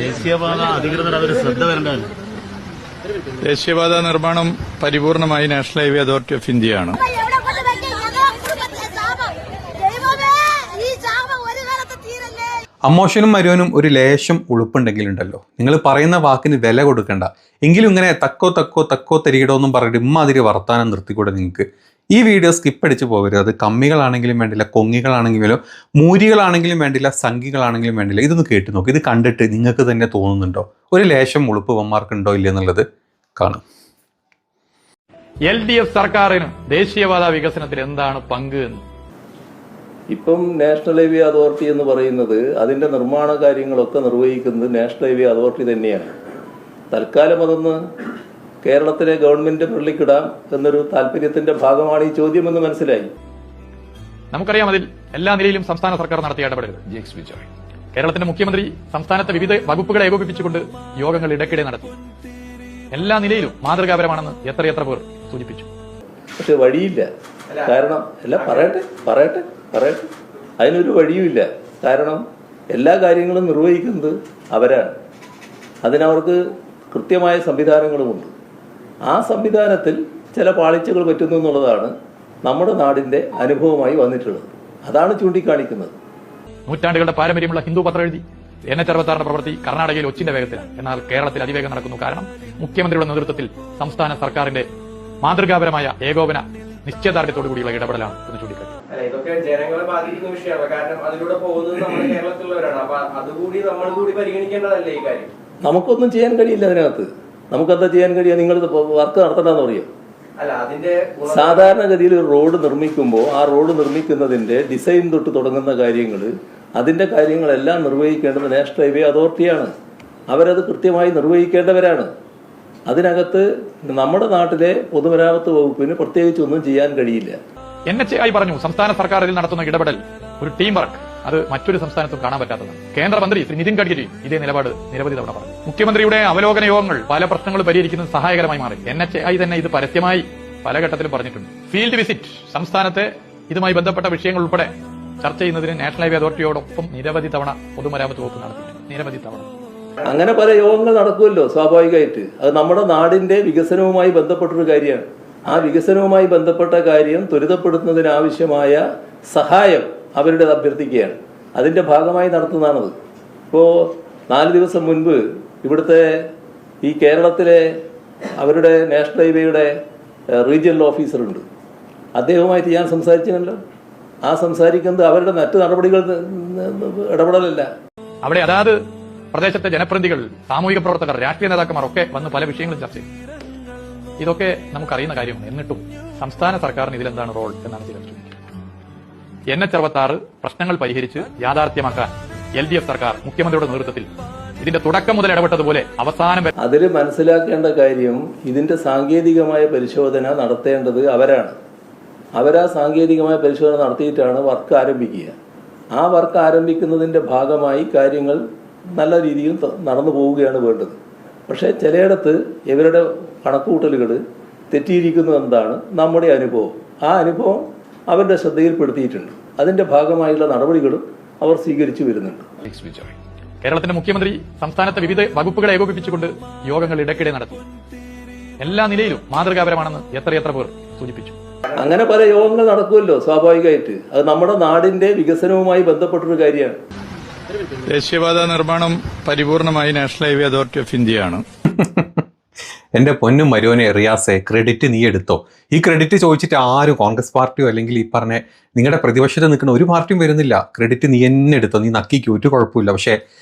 ദേശീയപാത അധികൃതർ അവർ ശ്രദ്ധ വരേണ്ടതല്ല. ദേശീയപാത നിർമ്മാണം പരിപൂർണമായി നാഷണൽ ഹൈവേ അതോറിറ്റി ഓഫ് ഇന്ത്യയാണ്. അമ്മോഷനും മരുവനും ഒരു ലേശം ഉളുപ്പുണ്ടെങ്കിലുണ്ടല്ലോ, നിങ്ങൾ പറയുന്ന വാക്കിന് വില കൊടുക്കണ്ട. എങ്കിലും ഇങ്ങനെ തക്കോ തരികിടോ എന്നും പറഞ്ഞിട്ട് ഇമ്മാതിരി വർത്താനം നിർത്തിക്കൂടെ നിങ്ങൾക്ക്? ഈ വീഡിയോ സ്കിപ്പ് അടിച്ച് പോകരുത്. അത് കമ്മികളാണെങ്കിലും വേണ്ടില്ല, കൊങ്ങികളാണെങ്കിലും മൂരികളാണെങ്കിലും വേണ്ടില്ല, സംഘികളാണെങ്കിലും വേണ്ടില്ല. ഇതൊന്ന് കേട്ട് നോക്ക്. ഇത് കണ്ടിട്ട് നിങ്ങൾക്ക് തന്നെ തോന്നുന്നുണ്ടോ ഒരു ലേശം ഉളുപ്പ് വന്മാർക്കുണ്ടോ ഇല്ല എന്നുള്ളത്? കാണും. LDF സർക്കാരിന് ദേശീയപാത വികസനത്തിൽ എന്താണ് പങ്ക് എന്ന്? ഇപ്പം നാഷണൽ ഹൈവേ അതോറിറ്റി എന്ന് പറയുന്നത് അതിൻ്റെ നിർമ്മാണ കാര്യങ്ങളൊക്കെ നിർവഹിക്കുന്നത് നാഷണൽ ഹൈവേ അതോറിറ്റി തന്നെയാണ്. തൽക്കാലം അതൊന്ന് കേരളത്തിലെ ഗവൺമെന്റ് പള്ളിക്കിടാം എന്നൊരു താല്പര്യത്തിന്റെ ഭാഗമാണ് ഈ ചോദ്യമെന്ന് മനസ്സിലായി. നമുക്കറിയാം, അതിൽ എല്ലാ നിലയിലും സംസ്ഥാന സർക്കാർ നടത്തിയ ഇടപെടലുകൾ. കേരളത്തിന്റെ മുഖ്യമന്ത്രി സംസ്ഥാനത്തെ വിവിധ വകുപ്പുകളെ ഏകോപിപ്പിച്ചുകൊണ്ട് യോഗങ്ങൾ ഇടയ്ക്കിടെ നടത്തി. എല്ലാ നിലയിലും മാതൃകാപരമാണെന്ന് എത്ര പേർ സൂചിപ്പിച്ചു. പക്ഷെ വഴിയില്ല. കാരണം പറയട്ടെ അതിനൊരു വഴിയുമില്ല. കാരണം എല്ലാ കാര്യങ്ങളും നിർവഹിക്കുന്നത് അവരാണ്. അതിനവർക്ക് കൃത്യമായ സംവിധാനങ്ങളുമുണ്ട്. ആ സംവിധാനത്തിൽ ചില പാളിച്ചകൾ പറ്റുന്നു എന്നുള്ളതാണ് നമ്മുടെ നാടിന്റെ അനുഭവമായി വന്നിട്ടുള്ളത്. അതാണ് ചൂണ്ടിക്കാണിക്കുന്നത്. നൂറ്റാണ്ടുകളുടെ പാരമ്പര്യമുള്ള ഹിന്ദു പത്രം എഴുതി NH-66 പ്രവൃത്തി കർണാടകയിൽ ഒച്ചിന്റെ വേഗത്തിലാണ്. എന്നാൽ കേരളത്തിൽ അതിവേഗം നടക്കുന്നു. കാരണം മുഖ്യമന്ത്രിയുടെ നേതൃത്വത്തിൽ സംസ്ഥാന സർക്കാരിന്റെ മാതൃകാപരമായ ഏകോപന നിശ്ചയദാർഢ്യത്തോടുകൂടിയുള്ള ഇടപെടലാണ് എന്ന് ചൂണ്ടിക്കാട്ടി. ഇതൊക്കെ ജനങ്ങളെ ബാധിക്കുന്ന വിഷയമാണ്. കാരണം അതിലൂടെ പോകുന്നത് നമ്മുടെ കേരളത്തിലുള്ളവരാണ്. അപ്പൊ അതുകൂടി നമ്മൾ കൂടി പരിഗണിക്കേണ്ടതല്ലേ ഈ കാര്യം? നമുക്കൊന്നും ചെയ്യാൻ കഴിയില്ല അതിനകത്ത്. നമുക്കെന്താ ചെയ്യാൻ കഴിയുക? നിങ്ങൾ വർക്ക് നടത്തണ്ടെന്ന് പറയും. അല്ല, അതിന്റെ സാധാരണഗതിയിൽ ഒരു റോഡ് നിർമ്മിക്കുമ്പോൾ ആ റോഡ് നിർമ്മിക്കുന്നതിന്റെ ഡിസൈൻ തൊട്ട് തുടങ്ങുന്ന കാര്യങ്ങൾ, അതിന്റെ കാര്യങ്ങളെല്ലാം നിർവഹിക്കേണ്ടത് നാഷണൽ ഹൈവേ അതോറിറ്റിയാണ്. അവരത് കൃത്യമായി നിർവഹിക്കേണ്ടവരാണ്. അതിനകത്ത് നമ്മുടെ നാട്ടിലെ പൊതുമരാമത്ത് വകുപ്പിന് പ്രത്യേകിച്ചൊന്നും ചെയ്യാൻ കഴിയില്ല. NHAI പറഞ്ഞു, സംസ്ഥാന സർക്കാരിൽ നടത്തുന്ന ഇടപെടൽ ഒരു ടീം വർക്ക്, അത് മറ്റൊരു സംസ്ഥാനത്തും കാണാൻ പറ്റാത്തതാണ്. കേന്ദ്രമന്ത്രി ശ്രീ നിതിൻ ഗഡ്കരി ഇതേ നിലപാട് നിരവധി തവണ പറഞ്ഞു. മുഖ്യമന്ത്രിയുടെ അവലോകന യോഗങ്ങൾ പല പ്രശ്നങ്ങൾ പരിഹരിക്കുന്നത് സഹായകരമായി മാറി. NHAI തന്നെ ഇത് പരസ്യമായി പല ഘട്ടത്തിലും പറഞ്ഞിട്ടുണ്ട്. ഫീൽഡ് വിസിറ്റ് സംസ്ഥാനത്തെ ഇതുമായി ബന്ധപ്പെട്ട വിഷയങ്ങൾ ഉൾപ്പെടെ ചർച്ച ചെയ്യുന്നതിന് നാഷണൽ ഹൈവേ അതോറിറ്റിയോടൊപ്പം നിരവധി തവണ പൊതുമരാമത്ത് വകുപ്പ് നടത്തിയിട്ടുണ്ട്. നിരവധി തവണ അങ്ങനെ പല യോഗങ്ങൾ നടക്കുമല്ലോ സ്വാഭാവികമായിട്ട്. അത് നമ്മുടെ നാടിന്റെ വികസനവുമായി ബന്ധപ്പെട്ടൊരു കാര്യമാണ്. ആ വികസനവുമായി ബന്ധപ്പെട്ട കാര്യം ത്വരിതപ്പെടുത്തുന്നതിനാവശ്യമായ സഹായം അവരുടെ അഭ്യർത്ഥിക്കുകയാണ്. അതിന്റെ ഭാഗമായി നടത്തുന്നതാണത്. ഇപ്പോൾ 4 ദിവസം മുൻപ് ഇവിടുത്തെ ഈ കേരളത്തിലെ അവരുടെ നാഷണൽ ഹൈവേയുടെ റീജിയണൽ ഓഫീസറുണ്ട്. അദ്ദേഹവുമായിട്ട് ഞാൻ സംസാരിച്ചില്ലല്ലോ. ആ സംസാരിക്കുന്നത് അവരുടെ മറ്റു നടപടികൾ ഇടപെടലല്ല. അവിടെ അതാത് പ്രദേശത്തെ ജനപ്രതിനിധികൾ, സാമൂഹിക പ്രവർത്തകർ, രാഷ്ട്രീയ നേതാക്കന്മാർ ഒക്കെ വന്ന് പല വിഷയങ്ങളും ചർച്ച ചെയ്തു. ഇതൊക്കെ നമുക്കറിയുന്ന കാര്യമാണ്. എന്നിട്ടും സംസ്ഥാന സർക്കാരിന് ഇതിലെന്താണ് റോൾ എന്നാണ് ചിലർ ചോദിക്കുന്നത്. NH-66 പ്രശ്നങ്ങൾ പരിഹരിച്ച് യാഥാർത്ഥ്യമാക്കാൻ LDF സർക്കാർ മുഖ്യമന്ത്രിയുടെ നേതൃത്വത്തിൽ ഇതിന്റെ തുടക്കം മുതൽ ഇടപെട്ടതുപോലെ അവസാനം അതിൽ മനസ്സിലാക്കേണ്ട കാര്യം, ഇതിന്റെ സാങ്കേതികമായ പരിശോധന നടത്തേണ്ടത് അവരാണ്. അവരാ സാങ്കേതികമായ പരിശോധന നടത്തിയിട്ടാണ് വർക്ക് ആരംഭിക്കുക. ആ വർക്ക് ആരംഭിക്കുന്നതിന്റെ ഭാഗമായി കാര്യങ്ങൾ നല്ല രീതിയിൽ നടന്നു പോവുകയാണ് വേണ്ടത്. പക്ഷേ ചിലയിടത്ത് ഇവരുടെ കണക്കുകൂട്ടലുകൾ തെറ്റിയിരിക്കുന്നു എന്നതാണ് നമ്മുടെ അനുഭവം. ആ അനുഭവം അവരുടെ ശ്രദ്ധയിൽപ്പെടുത്തിയിട്ടുണ്ട്. അതിന്റെ ഭാഗമായുള്ള നടപടികളും അവർ സ്വീകരിച്ചു വരുന്നുണ്ട്. കേരളത്തിന്റെ മുഖ്യമന്ത്രി സംസ്ഥാനത്തെ വിവിധ വകുപ്പുകളെ ഏകോപിപ്പിച്ചുകൊണ്ട് യോഗങ്ങൾ ഇടയ്ക്കിടെ നടത്തി. എല്ലാ നിലയിലും മാതൃകാപരമാണെന്ന് എത്ര പേർ സൂചിപ്പിച്ചു. അങ്ങനെ പല യോഗങ്ങൾ നടക്കുമല്ലോ സ്വാഭാവികമായിട്ട്. അത് നമ്മുടെ നാടിന്റെ വികസനവുമായി ബന്ധപ്പെട്ടൊരു കാര്യമാണ്. ദേശീയപാത നിർമ്മാണം പരിപൂർണമായി നാഷണൽ ഹൈവേ അതോറിറ്റി ഓഫ് ഇന്ത്യയാണ്. എന്റെ പൊന്നും മരുവനെ റിയാസെ, ക്രെഡിറ്റ് നീ എടുത്തോ. ഈ ക്രെഡിറ്റ് ചോദിച്ചിട്ട് ആരും കോൺഗ്രസ് പാർട്ടിയോ അല്ലെങ്കിൽ ഈ പറഞ്ഞ നിങ്ങളുടെ പ്രതിപക്ഷത്ത് നിൽക്കുന്ന ഒരു പാർട്ടിയും വരുന്നില്ല. ക്രെഡിറ്റ് നീ തന്നെ എടുത്തോ, നീ നക്കിക്ക് ഒരു കുഴപ്പമില്ല. പക്ഷെ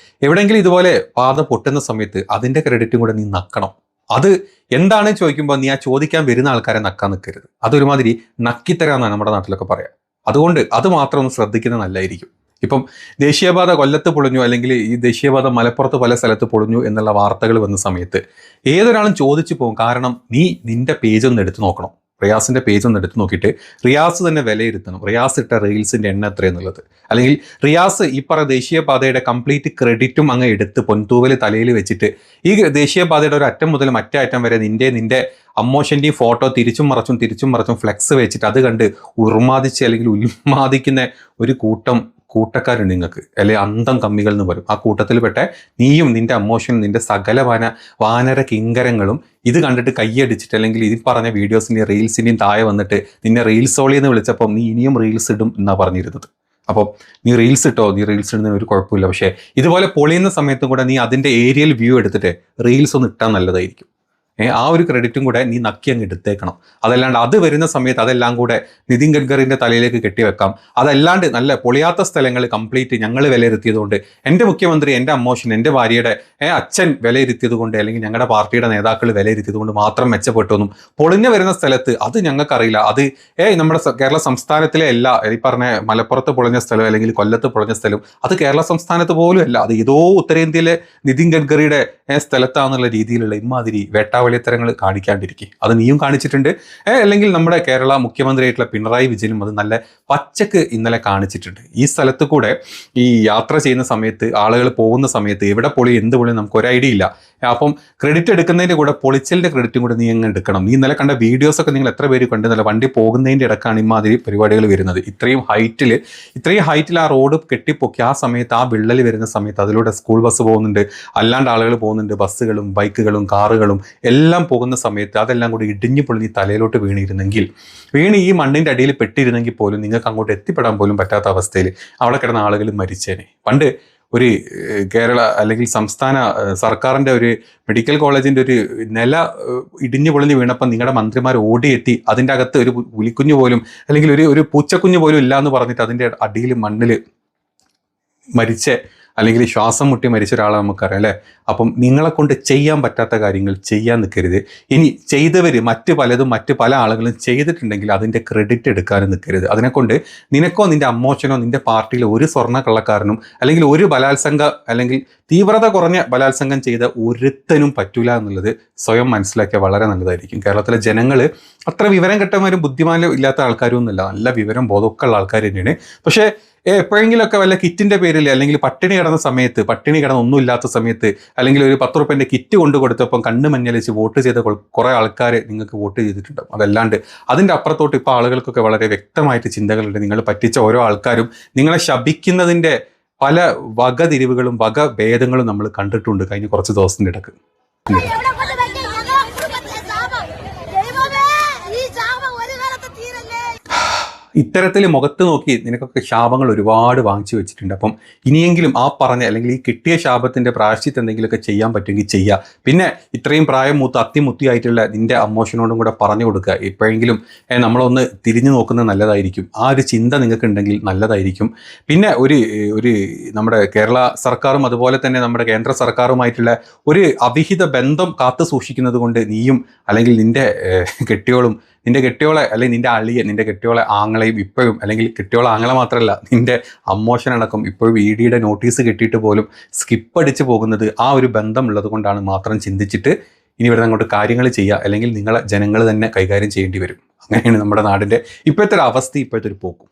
എവിടെയെങ്കിലും ഇതുപോലെ പാത പൊട്ടുന്ന സമയത്ത് അതിന്റെ ക്രെഡിറ്റും കൂടെ നീ നക്കണം. അത് എന്താണ് ചോദിക്കുമ്പോൾ നീ ആ ചോദിക്കാൻ വരുന്ന ആൾക്കാരെ നക്കാൻ നിൽക്കരുത്. അതൊരുമാതിരി നക്കിത്തരാന്നാണ് നമ്മുടെ നാട്ടിലൊക്കെ പറയാം. അതുകൊണ്ട് അത് മാത്രം ഒന്ന് ശ്രദ്ധിക്കുന്നത് നല്ലതായിരിക്കും. ഇപ്പം ദേശീയപാത കൊല്ലത്ത് പൊളിഞ്ഞു, അല്ലെങ്കിൽ ഈ ദേശീയപാത മലപ്പുറത്ത് പല സ്ഥലത്ത് പൊളിഞ്ഞു എന്നുള്ള വാർത്തകൾ വന്ന സമയത്ത് ഏതൊരാളും ചോദിച്ചു പോകും. കാരണം നീ നിന്റെ പേജ് ഒന്ന് എടുത്ത് നോക്കണം. റിയാസിന്റെ പേജ് ഒന്ന് എടുത്ത് നോക്കിയിട്ട് റിയാസ് തന്നെ വിലയിരുത്തണം. റിയാസ് ഇട്ട റീൽസിന്റെ എണ്ണം എത്രയെന്നുള്ളത്. അല്ലെങ്കിൽ റിയാസ് ഈ ദേശീയപാതയുടെ കംപ്ലീറ്റ് ക്രെഡിറ്റും അങ്ങ് എടുത്ത് പൊൻതൂവൽ തലയിൽ വെച്ചിട്ട് ഈ ദേശീയപാതയുടെ ഒരു അറ്റം മുതൽ മറ്റേ അറ്റം വരെ നിന്റെ അമ്മോഷന്റെയും ഫോട്ടോ തിരിച്ചും മറച്ചും ഫ്ലെക്സ് വെച്ചിട്ട് അത് കണ്ട് ഉന്മാദിച്ച് അല്ലെങ്കിൽ ഉന്മാദിക്കുന്ന ഒരു കൂട്ടം കൂട്ടക്കാരുണ്ട് നിങ്ങൾക്ക്, അല്ലെങ്കിൽ അന്തം കമ്മികൾ എന്ന് പറയും. ആ കൂട്ടത്തിൽപ്പെട്ട നീയും നിന്റെ അമ്മോഷനും നിന്റെ സകല വാനര കിങ്കരങ്ങളും ഇത് കണ്ടിട്ട് കൈയടിച്ചിട്ട് അല്ലെങ്കിൽ ഇത് പറഞ്ഞ വീഡിയോസിൻ്റെയും റീൽസിൻ്റെയും താഴെ വന്നിട്ട് നിന്നെ റീൽസോളി എന്ന് വിളിച്ചപ്പം നീ ഇനിയും റീൽസ് ഇടും എന്നാണ് പറഞ്ഞിരുന്നത്. അപ്പോൾ നീ റീൽസ് ഇട്ടോ, നീ റീൽസ് ഇടുന്നതിന് ഒരു കുഴപ്പമില്ല. പക്ഷേ ഇതുപോലെ പൊളിയുന്ന സമയത്തും കൂടെ നീ അതിൻ്റെ ഏരിയൽ വ്യൂ എടുത്തിട്ട് റീൽസ് ഒന്ന് ഇട്ടാൽ നല്ലതായിരിക്കും. ആ ഒരു ക്രെഡിറ്റും കൂടെ നീ നക്കി അങ്ങ് എടുത്തേക്കണം. അതല്ലാണ്ട് അത് വരുന്ന സമയത്ത് അതെല്ലാം കൂടെ നിതിൻ ഗഡ്കരിൻ്റെ തലയിലേക്ക് കെട്ടിവെക്കാം. അതല്ലാണ്ട് നല്ല പൊളിയാത്ത സ്ഥലങ്ങൾ കംപ്ലീറ്റ് ഞങ്ങൾ വിലയിരുത്തിയതുകൊണ്ട്, എൻ്റെ മുഖ്യമന്ത്രി, എൻ്റെ അമ്മോഷൻ, എൻ്റെ ഭാര്യയുടെ അച്ഛൻ വിലയിരുത്തിയത് കൊണ്ട്, അല്ലെങ്കിൽ ഞങ്ങളുടെ പാർട്ടിയുടെ നേതാക്കൾ വിലയിരുത്തിയത് കൊണ്ട് മാത്രം മെച്ചപ്പെട്ടൊന്നും പൊളിഞ്ഞു വരുന്ന സ്ഥലത്ത് അത് ഞങ്ങൾക്കറിയില്ല. അത് നമ്മുടെ കേരള സംസ്ഥാനത്തിലെ എല്ലാ ഈ പറഞ്ഞ മലപ്പുറത്ത് പൊളിഞ്ഞ സ്ഥലം അല്ലെങ്കിൽ കൊല്ലത്ത് പൊളിഞ്ഞ സ്ഥലം അത് കേരള സംസ്ഥാനത്ത് പോലും അല്ല, അത് ഏതോ ഉത്തരേന്ത്യയിലെ നിതിൻ ഗഡ്കരിയുടെ സ്ഥലത്താണെന്നുള്ള രീതിയിലുള്ള ഇമാതിരി വേട്ടാവളിത്തരങ്ങൾ കാണിക്കാണ്ടിരിക്കും. അത് നീയും കാണിച്ചിട്ടുണ്ട്. അല്ലെങ്കിൽ നമ്മുടെ കേരള മുഖ്യമന്ത്രിയായിട്ടുള്ള പിണറായി വിജയനും അത് നല്ല പച്ചക്ക് ഇന്നലെ കാണിച്ചിട്ടുണ്ട്. ഈ സ്ഥലത്ത് കൂടെ ഈ യാത്ര ചെയ്യുന്ന സമയത്ത്, ആളുകൾ പോകുന്ന സമയത്ത് എവിടെ പൊളി എന്ത് പൊളി നമുക്ക് ഒരു ഐഡിയ ഇല്ല. അപ്പം ക്രെഡിറ്റ് എടുക്കുന്നതിൻ്റെ കൂടെ പൊളിച്ചലിൻ്റെ ക്രെഡിറ്റും കൂടെ നീ അങ്ങ് എടുക്കണം. നീ ഇന്നലെ കണ്ട വീഡിയോസൊക്കെ നിങ്ങൾ എത്ര പേര് കണ്ടെന്നല്ല, വണ്ടി പോകുന്നതിൻ്റെ ഇടക്കാണ് ഇമാതിരി പരിപാടികൾ വരുന്നത്. ഇത്രയും ഹൈറ്റിൽ ആ റോഡ് കെട്ടിപ്പൊക്കി ആ സമയത്ത് ആ വിള്ളൽ വരുന്ന സമയത്ത് അതിലൂടെ സ്കൂൾ ബസ് പോകുന്നുണ്ട്, അല്ലാണ്ട് ആളുകൾ പോകുന്നുണ്ട്, ബസ്സുകളും ബൈക്കുകളും കാറുകളും എല്ലാം പോകുന്ന സമയത്ത് അതെല്ലാം കൂടി ഇടിഞ്ഞു പൊളിഞ്ഞ് തലയിലോട്ട് വീണ് ഈ മണ്ണിൻ്റെ അടിയിൽ പെട്ടിരുന്നെങ്കിൽ പോലും നിങ്ങൾക്ക് അങ്ങോട്ട് എത്തിപ്പെടാൻ പോലും പറ്റാത്ത അവസ്ഥയിൽ അവിടെ കിടന്ന ആളുകൾ മരിച്ചേനെ. പണ്ട് ഒരു കേരള അല്ലെങ്കിൽ സംസ്ഥാന സർക്കാരിൻ്റെ ഒരു മെഡിക്കൽ കോളേജിൻ്റെ ഒരു നില ഇടിഞ്ഞു പൊളിഞ്ഞ് വീണപ്പം നിങ്ങളുടെ മന്ത്രിമാർ ഓടിയെത്തി അതിൻ്റെ അകത്ത് ഒരു പുലിക്കുഞ്ഞു പോലും അല്ലെങ്കിൽ ഒരു പൂച്ചക്കുഞ്ഞു പോലും ഇല്ല എന്ന് പറഞ്ഞിട്ട് അതിൻ്റെ അടിയിൽ മണ്ണിൽ മരിച്ച അല്ലെങ്കിൽ ശ്വാസം മുട്ടി മരിച്ച ഒരാളെ നമുക്കറിയാം അല്ലേ. അപ്പം നിങ്ങളെ കൊണ്ട് ചെയ്യാൻ പറ്റാത്ത കാര്യങ്ങൾ ചെയ്യാൻ നിൽക്കരുത്. ഇനി ചെയ്തവർ മറ്റ് പല ആളുകളും ചെയ്തിട്ടുണ്ടെങ്കിൽ അതിൻ്റെ ക്രെഡിറ്റ് എടുക്കാനും നിൽക്കരുത്. അതിനെക്കൊണ്ട് നിനക്കോ നിൻ്റെ അമ്മോച്ചനോ നിൻ്റെ പാർട്ടിയിലെ ഒരു സ്വർണ്ണ കള്ളക്കാരനും അല്ലെങ്കിൽ ഒരു അല്ലെങ്കിൽ തീവ്രത കുറഞ്ഞ ബലാത്സംഗം ചെയ്ത ഒരുത്തനും പറ്റൂല എന്നുള്ളത് സ്വയം മനസ്സിലാക്കിയാൽ വളരെ നല്ലതായിരിക്കും. കേരളത്തിലെ ജനങ്ങൾ അത്ര വിവരം കെട്ടവരും ബുദ്ധിമാനും ഇല്ലാത്ത ആൾക്കാരും ഒന്നുമില്ല, നല്ല വിവരം ബോധമൊക്കെ ഉള്ള ആൾക്കാർ തന്നെയാണ്. പക്ഷേ എപ്പോഴെങ്കിലുമൊക്കെ വല്ല കിറ്റിൻ്റെ പേരിൽ അല്ലെങ്കിൽ പട്ടിണി കിടന്ന ഒന്നുമില്ലാത്ത സമയത്ത് അല്ലെങ്കിൽ ഒരു 10 റുപ്യൻ്റെ കിറ്റ് കൊണ്ട് കൊടുത്തപ്പം കണ്ണ് മഞ്ഞളിച്ച് വോട്ട് ചെയ്ത കുറേ ആൾക്കാർ നിങ്ങൾക്ക് വോട്ട് ചെയ്തിട്ടുണ്ടാവും. അതല്ലാണ്ട് അതിൻ്റെ അപ്പുറത്തോട്ട് ഇപ്പോൾ ആളുകൾക്കൊക്കെ വളരെ വ്യക്തമായിട്ട് ചിന്തകളുണ്ട്. നിങ്ങൾ പറ്റിച്ച ഓരോ ആൾക്കാരും നിങ്ങളെ ശപിക്കുന്നതിൻ്റെ പല വകതിരിവുകളും വകഭേദങ്ങളും നമ്മൾ കണ്ടിട്ടുണ്ട് കഴിഞ്ഞ കുറച്ച് ദിവസത്തിൻ്റെ ഇടയ്ക്ക്. ഇത്തരത്തിൽ മുഖത്ത് നോക്കി നിനക്കൊക്കെ ശാപങ്ങൾ ഒരുപാട് വാങ്ങിച്ചു വെച്ചിട്ടുണ്ട്. അപ്പം ഇനിയെങ്കിലും ആ പറഞ്ഞ അല്ലെങ്കിൽ ഈ കിട്ടിയ ശാപത്തിൻ്റെ പ്രായശ്ചിത്തം എന്തെങ്കിലുമൊക്കെ ചെയ്യാൻ പറ്റുമെങ്കിൽ ചെയ്യുക. പിന്നെ ഇത്രയും പ്രായം അത്തിമുത്തിയായിട്ടുള്ള നിൻ്റെ അമ്മോഷനോടും കൂടെ പറഞ്ഞു കൊടുക്കുക. എപ്പോഴെങ്കിലും നമ്മളൊന്ന് തിരിഞ്ഞു നോക്കുന്നത് നല്ലതായിരിക്കും. ആ ഒരു ചിന്ത നിങ്ങൾക്ക് ഉണ്ടെങ്കിൽ നല്ലതായിരിക്കും. പിന്നെ ഒരു നമ്മുടെ കേരള സർക്കാരും അതുപോലെ തന്നെ നമ്മുടെ കേന്ദ്ര സർക്കാരുമായിട്ടുള്ള ഒരു അവിഹിത ബന്ധം കാത്തു സൂക്ഷിക്കുന്നത് കൊണ്ട് നീയും അല്ലെങ്കിൽ നിൻ്റെ കെട്ടിയോളെ അല്ലെങ്കിൽ നിൻ്റെ അളിയെ നിൻ്റെ കെട്ടിയോളെ ആങ്ങളെയും ഇപ്പോഴും അല്ലെങ്കിൽ കെട്ടിയോളെ ആങ്ങളെ മാത്രമല്ല നിൻ്റെ അമ്മോഷനടക്കം ഇപ്പോഴും ED നോട്ടീസ് കിട്ടിയിട്ട് പോലും സ്കിപ്പ് അടിച്ച് പോകുന്നത് ആ ഒരു ബന്ധം ഉള്ളത് കൊണ്ടാണ് മാത്രം ചിന്തിച്ചിട്ട് ഇനി ഇവിടെ അങ്ങോട്ട് കാര്യങ്ങൾ ചെയ്യുക. അല്ലെങ്കിൽ നിങ്ങളെ ജനങ്ങൾ തന്നെ കൈകാര്യം ചെയ്യേണ്ടി വരും. അങ്ങനെയാണ് നമ്മുടെ നാടിൻ്റെ ഇപ്പോഴത്തെ ഒരു അവസ്ഥ, ഇപ്പോഴത്തെ ഒരു പോക്കും.